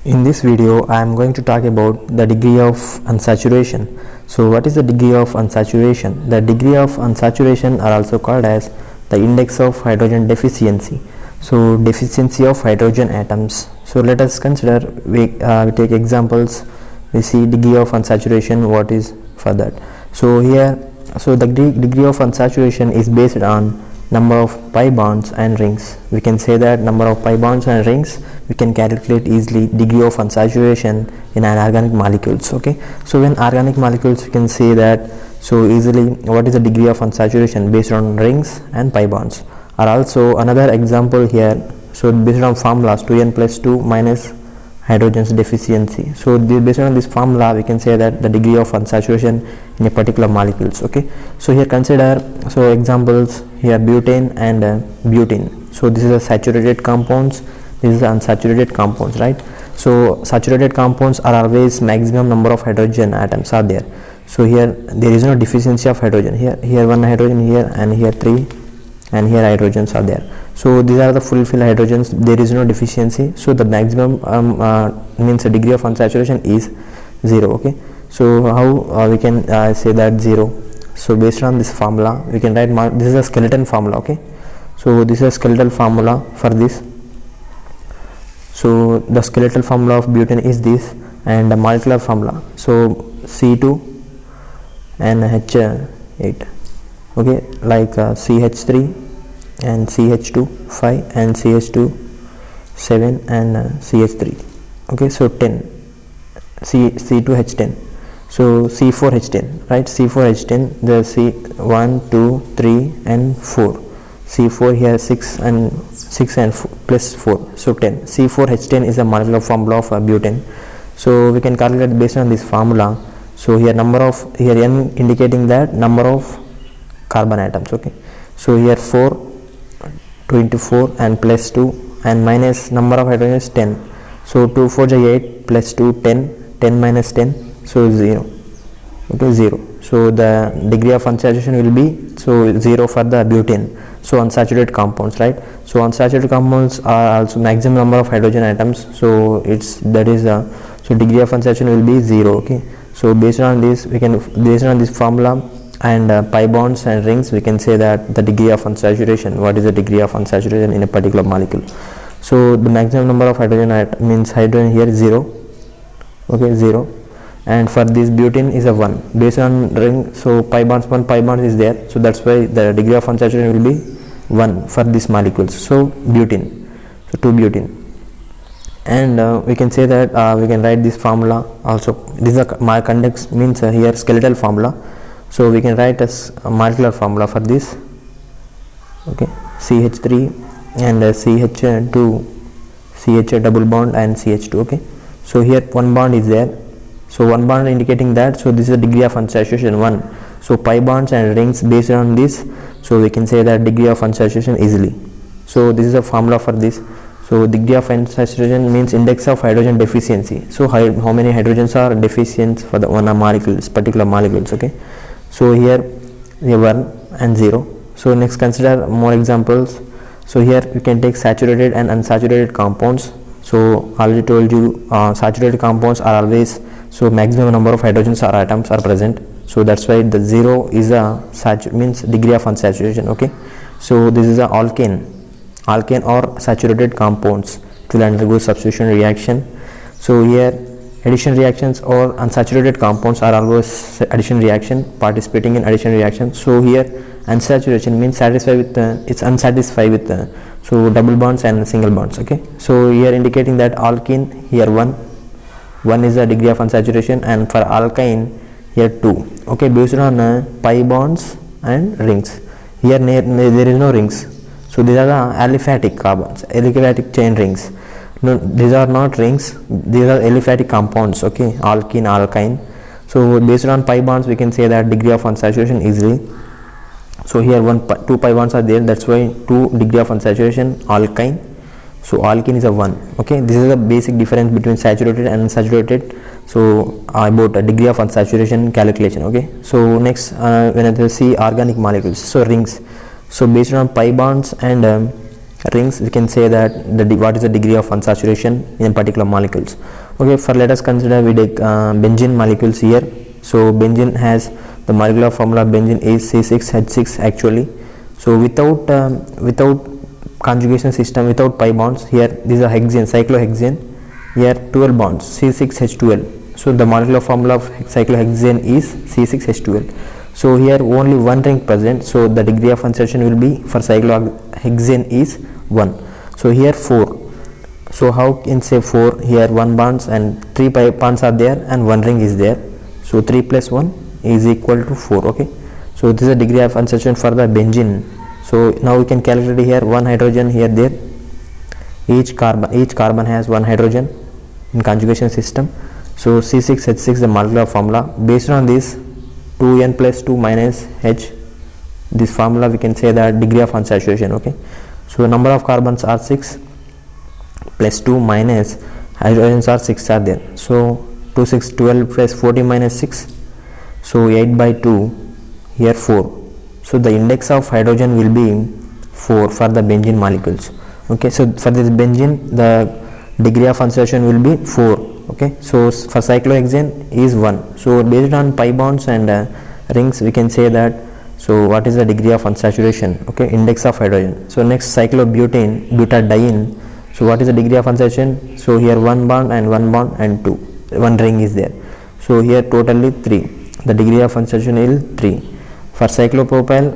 In this video, I am going to talk about the degree of unsaturation. So what is the degree of unsaturation? The degree of unsaturation are also called as the index of hydrogen deficiency. So deficiency of hydrogen atoms. So let us consider, we take examples, we see degree of unsaturation, what is for that. So here, so the degree of unsaturation is based on number of pi bonds and rings. We can say that number of pi bonds and rings, we can calculate easily degree of unsaturation in an organic molecules. Okay, so in organic molecules, you can say that so easily what is the degree of unsaturation based on rings and pi bonds. Or also another example here, so based on formulas 2n plus 2 minus hydrogen's deficiency. So based on this formula, we can say that the degree of unsaturation in a particular molecules. Okay, so here consider, so examples here, butane and butene. So this is a saturated compounds, this is unsaturated compounds, right? So saturated compounds are always maximum number of hydrogen atoms are there. So here there is no deficiency of hydrogen. Here one hydrogen, here and here 3, and here hydrogens are there. So these are the fulfilled hydrogens, there is no deficiency. So the maximum means the degree of unsaturation is 0. Okay, so how we can say that 0? So based on this formula, we can write, this is a skeleton formula. Okay, so this is a skeletal formula for this. So the skeletal formula of butane is this, and the molecular formula, so C2 and H8. Okay, like CH3 and CH2 5 and CH2 7 and CH3. Okay, so 10 C2H10, so C4H10, right? C4H10, the C1 2 3 and 4, C4 here 6 and 4 plus 4, so 10. C4H10 is a molecular formula of butane. So we can calculate based on this formula. So here number of, here n indicating that number of carbon atoms. Okay, so here 4 24 and plus 2 and minus number of hydrogen is 10. So 2 4 is 8 plus 2 10, 10 minus 10, so 0. Okay, 0. So the degree of unsaturation will be so 0 for the butane. So unsaturated compounds, right? So unsaturated compounds are also maximum number of hydrogen atoms. So it's that is so degree of unsaturation will be 0. Okay, so based on this, we can, based on this formula and pi bonds and rings, we can say that the degree of unsaturation, what is the degree of unsaturation in a particular molecule. So the maximum number of hydrogen means hydrogen here is 0. Okay, 0, and for this butane is a 1 based on ring. So pi bonds, 1 pi bond is there, so that's why the degree of unsaturation will be 1 for these molecules. So butane, so 2 butane. And we can say that we can write this formula also. This is a condex means here skeletal formula. So we can write as a molecular formula for this. Okay, CH3 and CH2, CH double bond and CH2. Okay, so here one bond is there, so one bond indicating that, so this is the degree of unsaturation 1. So pi bonds and rings based on this, so we can say that degree of unsaturation easily. So this is a formula for this. So degree of unsaturation means index of hydrogen deficiency. So how many hydrogens are deficient for the one molecules, particular molecules. Okay, so here we have 1 and 0. So next consider more examples. So here you can take saturated and unsaturated compounds. So already told you saturated compounds are always, so maximum number of hydrogens or atoms are present. So that's why the 0 is a means degree of unsaturation. Okay, so this is a alkane or saturated compounds, it will undergo substitution reaction. So here addition reactions or unsaturated compounds are always addition reaction, participating in addition reaction. So here unsaturation means satisfied with it's unsatisfied with so double bonds and single bonds. Okay, so here indicating that alkene here 1 is the degree of unsaturation, and for alkyne here 2. Okay, based on pi bonds and rings. Here there is no rings, so these are the aliphatic carbons, aliphatic chain rings. No, these are not rings, these are aliphatic compounds. Okay, alkene, alkyne. So based on pi bonds, we can say that degree of unsaturation easily. So here 2 pi bonds are there, that's why 2 degree of unsaturation alkyne. So alkene is a 1. Okay, this is the basic difference between saturated and unsaturated. So about a degree of unsaturation calculation. Okay, so next when I see organic molecules, so rings. So based on pi bonds and rings, we can say that what is the degree of unsaturation in particular molecules. Okay, for let us consider we take benzene molecules here. So benzene has the molecular formula, benzene is C6H6 actually. So without conjugation system, without pi bonds, here this is a hexane, cyclohexane, here 12 bonds, C6H12. So the molecular formula of cyclohexane is C6H12. So here only one ring present, so the degree of unsaturation will be for cyclohexane is 1. So here 4. So how can say 4? Here 1 bonds and 3 pi bonds are there and 1 ring is there. So 3 plus 1 is equal to 4. Okay. So this is the degree of unsaturation for the benzene. So now we can calculate here 1 hydrogen here there. Each carbon has 1 hydrogen in conjugation system. So C6H6 the molecular formula. Based on this 2n plus 2 minus H, this formula we can say that degree of unsaturation. Okay. So number of carbons are 6 plus 2 minus hydrogens are 6 are there. So 2 6 12 plus 40 minus 6. So 8 by 2 here 4. So the index of hydrogen will be 4 for the benzene molecules. Okay. So for this benzene the degree of unsaturation will be 4. Okay. So for cyclohexane is 1. So based on pi bonds and rings we can say that, so what is the degree of unsaturation? Okay, index of hydrogen. So next cyclobutane, butadiene. So what is the degree of unsaturation? So here 1 bond and 2, 1 ring is there. So here totally 3. The degree of unsaturation is 3. For cyclopropyl,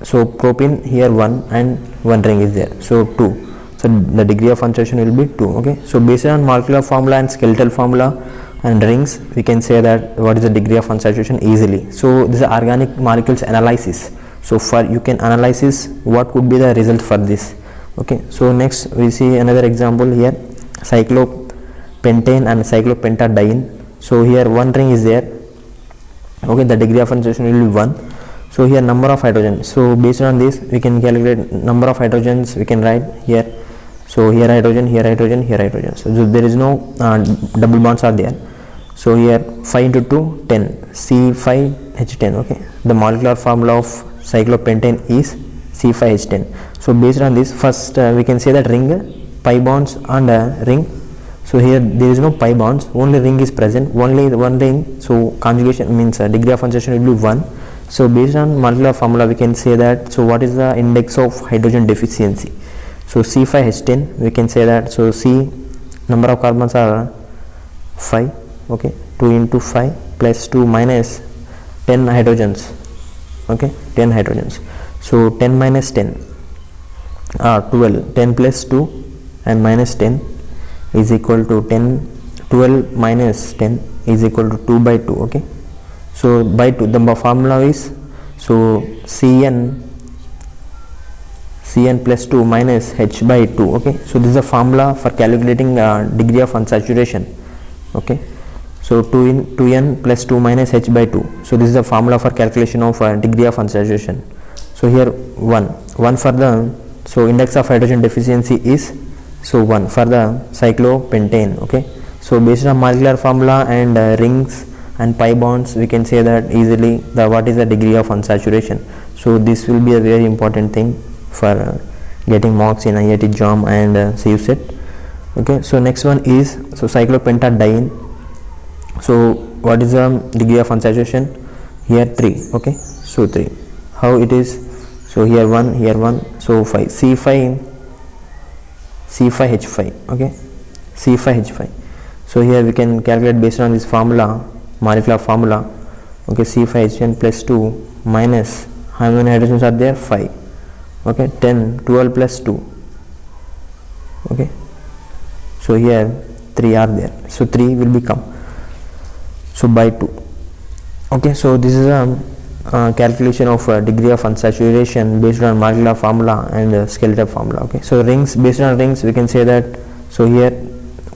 so propene here 1 and 1 ring is there. So 2. So the degree of unsaturation will be 2. Okay. So based on molecular formula and skeletal formula and rings, we can say that what is the degree of unsaturation easily. So this is organic molecules analysis. So for you can analyze what could be the result for this. Okay. So next we see another example here, cyclopentane and cyclopentadiene. So here 1 ring is there. Okay, the degree of unsaturation will be 1. So here number of hydrogens. So based on this we can calculate number of hydrogens. We can write here. So here hydrogen, here hydrogen, here hydrogen. So there is no double bonds are there. So here 5 into 2 10, C5H10. Okay, the molecular formula of cyclopentane is C5H10. So based on this, first we can say that ring, pi bonds and ring. So here there is no pi bonds, only ring is present, only one ring. So conjugation means degree of unsaturation will be 1. So based on molecular formula we can say that, so what is the index of hydrogen deficiency? So C5H10 we can say that, so C number of carbons are 5. Okay, 2 into 5 plus 2 minus 10 hydrogens. Okay, 10 hydrogens. So 10 minus 10 12, 10 plus 2 and minus 10 is equal to 10. 12 minus 10 is equal to 2 by 2. Okay, so by 2 the formula is, so Cn plus 2 minus H by 2. Okay, so this is a formula for calculating degree of unsaturation. Okay, so 2n plus 2 minus H by 2. So this is the formula for calculation of degree of unsaturation. So here 1 for the, so index of hydrogen deficiency is, so 1 for the cyclopentane. Okay, so based on molecular formula and rings and pi bonds we can say that easily the what is the degree of unsaturation. So this will be a very important thing for getting marks in IIT JAM and CUSET. Okay, so next one is, so cyclopentadiene. So what is the degree of unsaturation? Here 3. Okay, so 3. How it is? So here 1, so 5. C5H5. Okay, C5H5. So here we can calculate based on this formula, molecular formula. Okay, C5H10 plus 2 minus, how many hydrogens are there? 5. Okay, 10, 12 plus 2. Okay, so here 3 are there. So 3 will become, so by 2. Okay, so this is a calculation of degree of unsaturation based on molecular formula and skeletal formula. Okay, so rings, based on rings we can say that, so here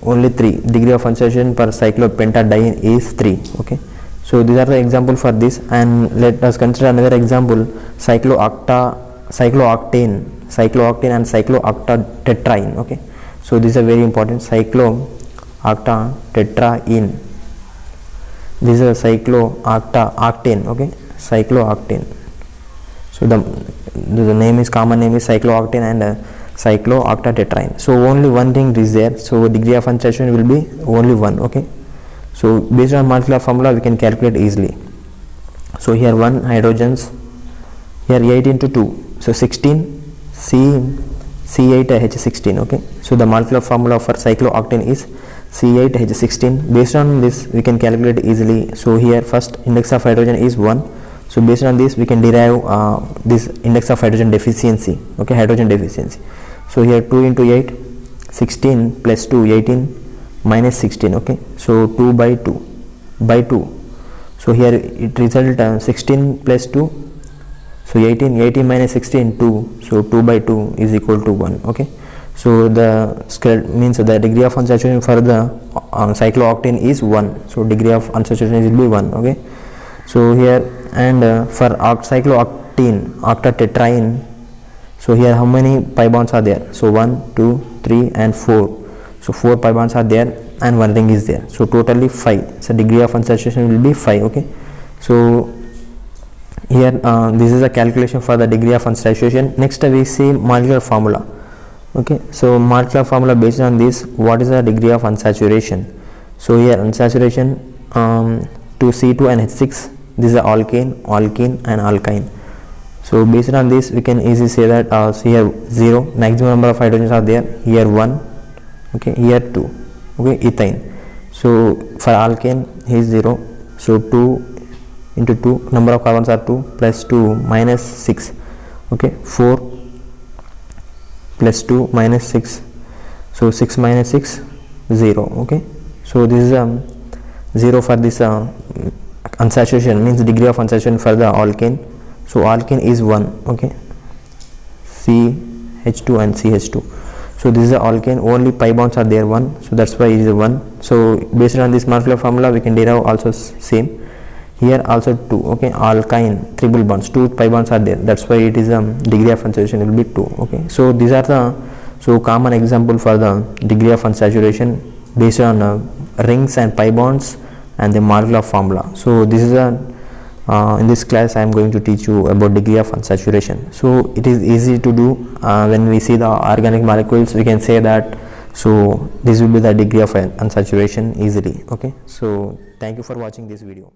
only 3, degree of unsaturation per cyclopentadiene is 3. Okay, so these are the example for this, and let us consider another example, cyclooctane and cyclooctatetraene. Okay, so this is a very important, cyclooctatetraene. This is a cyclooctane. Okay, cyclooctane. So the name is, common name is cyclooctane and cyclooctatetraene. So only one thing is there, so degree of unsaturation will be only 1. Okay, so based on molecular formula we can calculate easily. So here 1 hydrogens, here 8 into 2, so 16 C8H16. okay, so the molecular formula for cyclooctane is C8H16. based on this we can calculate easily. So here first index of hydrogen is 1, so based on this we can derive this index of hydrogen deficiency. Okay, hydrogen deficiency. So here 2 into 8, 16 plus 2, 18 minus 16. Okay, so 2 by 2 by 2. So here it result 16 plus 2, so 18 minus 16, 2, so 2 by 2 is equal to 1. Okay, so the means the degree of unsaturation for the cyclooctane is 1, so degree of unsaturation will be 1. Okay, so here and for cyclooctane octatetraene, so here how many pi bonds are there? So 1, 2, 3 and 4, so 4 pi bonds are there and one ring is there, so totally 5, so degree of unsaturation will be 5. Okay, so here this is a calculation for the degree of unsaturation. Next we see molecular formula. Okay, so molecular formula based on this, what is the degree of unsaturation? So here unsaturation to C2 and H6, this is a alkane, alkene and alkyne. So based on this we can easily say that so here 0, maximum number of hydrogens are there, here 1, okay, here 2, okay, ethane. So for alkane he is 0, so 2 into 2, number of carbons are 2, plus 2 minus 6, okay, 4 plus 2 minus 6, so 6 minus 6, 0. Okay, so this is 0 for this unsaturation, means degree of unsaturation for the alkane. So alkane is 1, okay, CH2 and CH2. So this is a alkane, only pi bonds are there 1, so that's why it is 1. So based on this molecular formula we can derive also same. Here also 2, okay, alkyne triple bonds, 2 pi bonds are there, that's why it is degree of unsaturation will be 2. Okay, so these are the common example for the degree of unsaturation based on rings and pi bonds and the molecular formula. So this is in this class I am going to teach you about degree of unsaturation. So it is easy to do when we see the organic molecules we can say that, so this will be the degree of unsaturation easily. Okay, so thank you for watching this video.